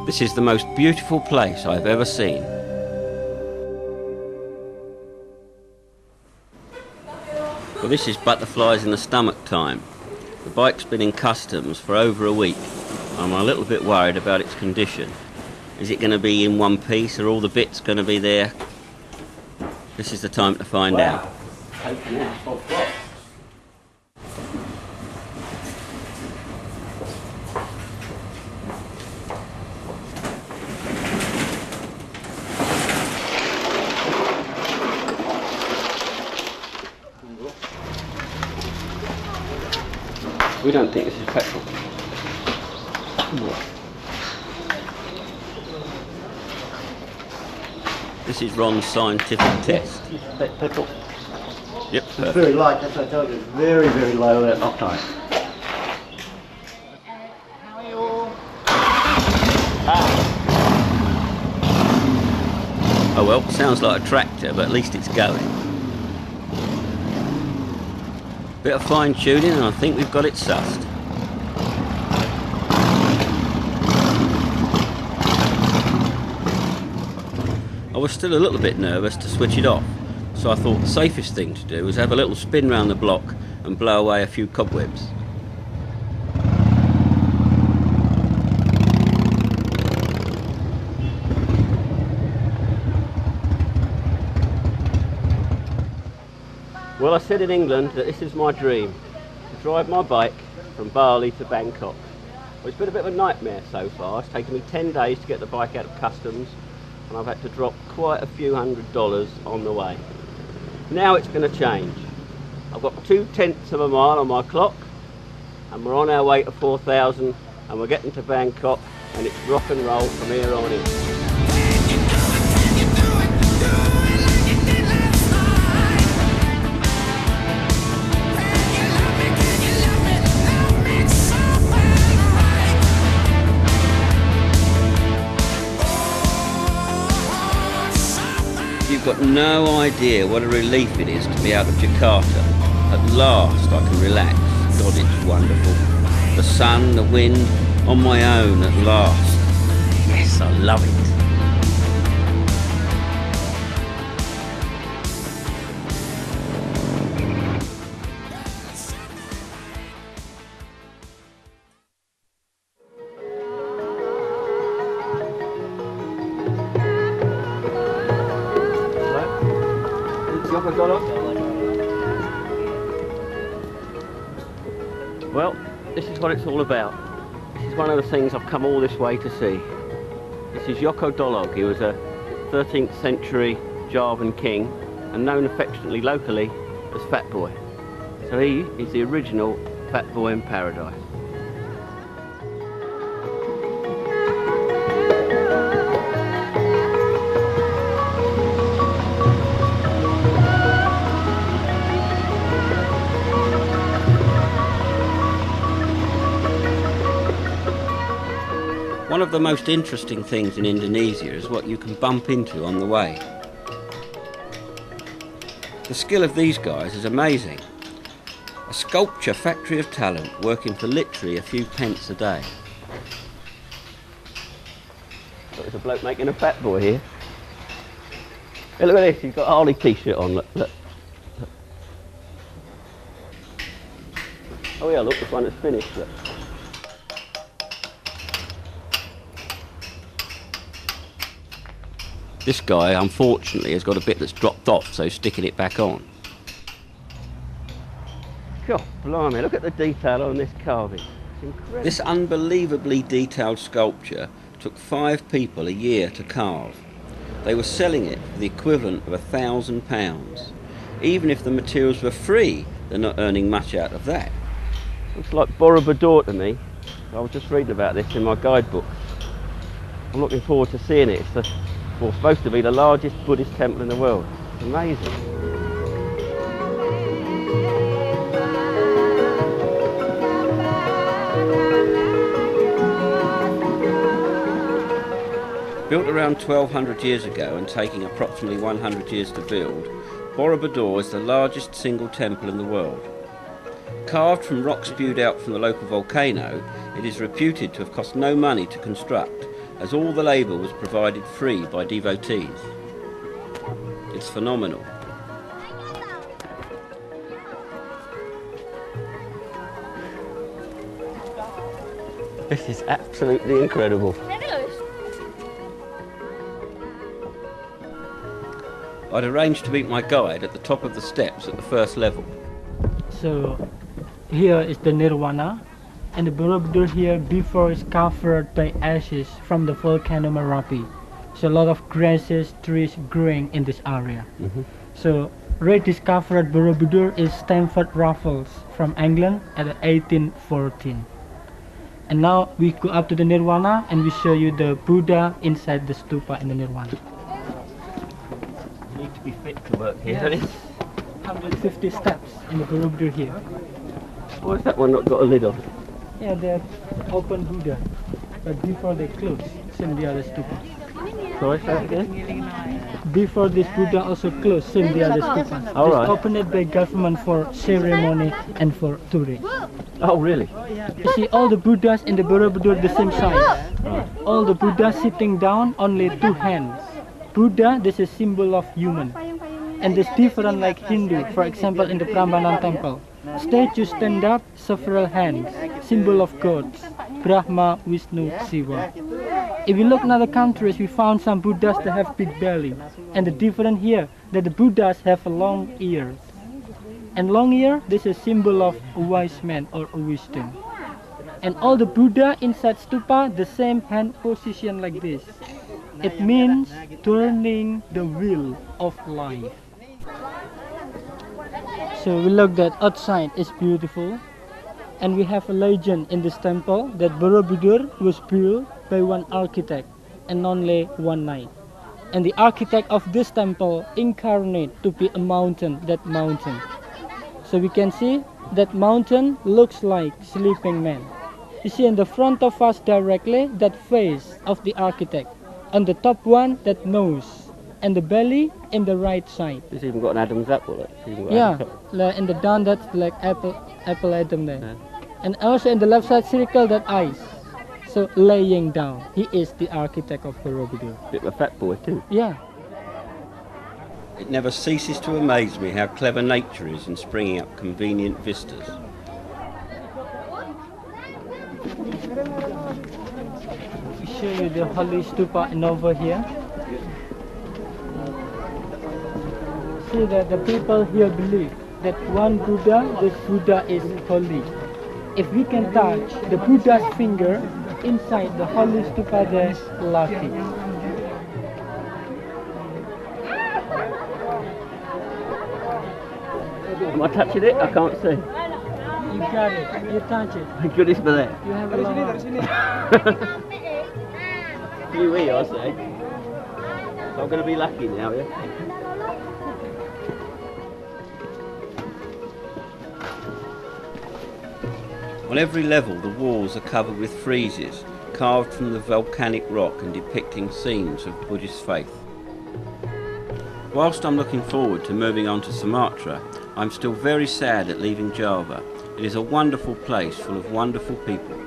This is the most beautiful place I've ever seen. Well, this is butterflies in the stomach time. The bike's been in customs for over a week. I'm a little bit worried about its condition. Is it going to be in one piece, or all the bits going to be there? This is the time to find out. Taken out of box. We don't think this is petrol. This is Ron's scientific test. Petrol. Yep. It's very light, that's what I told you. It's very, very low octane. How are you all? Oh well, sounds like a tractor, but at least it's going. Bit of fine tuning and I think we've got it sussed. I was still a little bit nervous to switch it off, so I thought the safest thing to do was have a little spin round the block and blow away a few cobwebs. Well, I said in England that this is my dream, to drive my bike from Bali to Bangkok. Well, it's been a bit of a nightmare so far. It's taken me 10 days to get the bike out of customs, and I've had to drop quite a few $100s on the way. Now it's going to change. I've got 0.2 of a mile on my clock, and we're on our way to 4,000, and we're getting to Bangkok, and it's rock and roll from here on in. You've got no idea what a relief it is to be out of Jakarta. At last I can relax. God, it's wonderful. The sun, the wind, on my own at last. Yes, I love it. Well, this is what it's all about. This is one of the things I've come all this way to see. This is Joko Dolog. He was a 13th century Javan king and known affectionately locally as Fat Boy. So he is the original Fat Boy in Paradise. One of the most interesting things in Indonesia is what you can bump into on the way. The skill of these guys is amazing. A sculpture factory of talent working for literally a few pence a day. There's a bloke making a Fat Boy here. Hey, look at this, he's got a Harley t-shirt on, look. Oh yeah, look, this one is finished, look. This guy, unfortunately, has got a bit that's dropped off, so sticking it back on. God, blimey, look at the detail on this carving. It's incredible. This unbelievably detailed sculpture took 5 people a year to carve. They were selling it for the equivalent of £1,000. Even if the materials were free, they're not earning much out of that. Looks like Borobudur to me. I was just reading about this in my guidebook. I'm looking forward to seeing it. It's supposed to be the largest Buddhist temple in the world. It's amazing. Built around 1200 years ago and taking approximately 100 years to build, Borobudur is the largest single temple in the world. Carved from rock spewed out from the local volcano, it is reputed to have cost no money to construct as all the labour was provided free by devotees. It's phenomenal. This is absolutely incredible. I'd arranged to meet my guide at the top of the steps at the first level. So here is the Nirvana, and the Borobudur here before is covered by ashes from the volcano Merapi. So a lot of grasses, trees growing in this area. So rediscovered Borobudur is Stamford Raffles from England at 1814. And now we go up to the Nirvana and we show you the Buddha inside the stupa in the Nirvana. You need to be fit to work here. Yes. 150 steps in the Borobudur here. Why has that one not got a lid on it? Yeah, they're open Buddha, but before they close, same the other stupa. Sorry, say that again? Before this Buddha also closed, same the other stupa. All right. It's opened by government for ceremony and for tourism. Oh, really? You see all the Buddhas in the Borobudur the same size. Right. All the Buddhas sitting down, only 2 hands. Buddha, this is symbol of human. And it's different like Hindu, for example in the Prambanan temple. Statues stand up, several hands, symbol of gods, Brahma, Vishnu, Shiva. If we look in other countries, we found some Buddhas that have big belly. And the difference here, that the Buddhas have long ears. And long ear, this is symbol of a wise man or a wisdom. And all the Buddha inside stupa, the same hand position like this. It means turning the wheel of life. So we look that outside is beautiful, and we have a legend in this temple that Borobudur was built by one architect and only one night. And the architect of this temple incarnate to be a mountain, that mountain. So we can see that mountain looks like sleeping man. You see in the front of us directly that face of the architect. On the top one, that nose. And the belly in the right side. It's even got an Adam's apple. Yeah, in the down that's like apple Adam there. Yeah. And also in the left side circle that eyes. So laying down. He is the architect of Borobudur. Bit of a fat boy too. Yeah. It never ceases to amaze me how clever nature is in springing up convenient vistas. We show you the holy stupa and over here. See that the people here believe that one Buddha, this Buddha is holy. If we can touch the Buddha's finger inside the holy stupa, there's lucky. Am I touching it? I can't see. You got it. You touch it. Thank goodness for that. You have a lot. You wee, I say. So I'm going to be lucky now, yeah? On every level, the walls are covered with friezes, carved from the volcanic rock and depicting scenes of Buddhist faith. Whilst I'm looking forward to moving on to Sumatra, I'm still very sad at leaving Java. It is a wonderful place full of wonderful people.